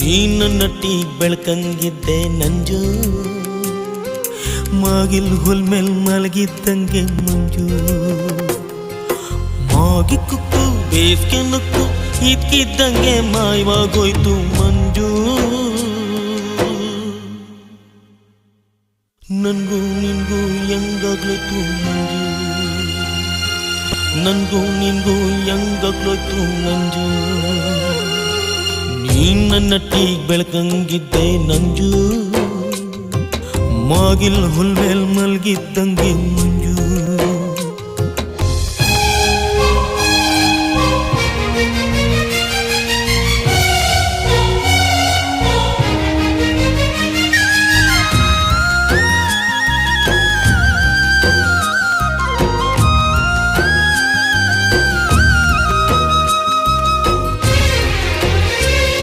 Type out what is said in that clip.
ನೀನು ನಟ್ಟಿ ಬೆಳಕಂಗಿದ್ದೆ ನಂಜು, ಮಾಗಿಲ್ ಹುಲ್ ಮೇಲ್ ಮಲಗಿದ್ದಂಗೆ ಮಂಜು. ಮಾಗಿ ಕುಕ್ಕು ಬೇಸ್ಗೆ ನುಕ್ಕು ಇದ್ಕಿದ್ದಂಗೆ ಮಾಯವಾಗೋಯ್ತು ಮಂಜು. ನನ್ಗೂ ನಿನ್ಗೂ ಹೆಂಗಾಗ್ಲೋಯ್ತು ಮಂಜು, ನನ್ಗೂ ನಿನ್ಗೂ ಹೆಂಗಾಗ್ಲೋಯ್ತು ಮಂಜು. ನೀನ್ ನಟ್ಟಿ ಬೆಳಕಂಗಿದ್ದೆ ನಂಜು, ಮಾಗಿಲ್ ಹುಲ್ ಮೇಲ್ ಮಲ್ಗಿದ್ದಂಗೆ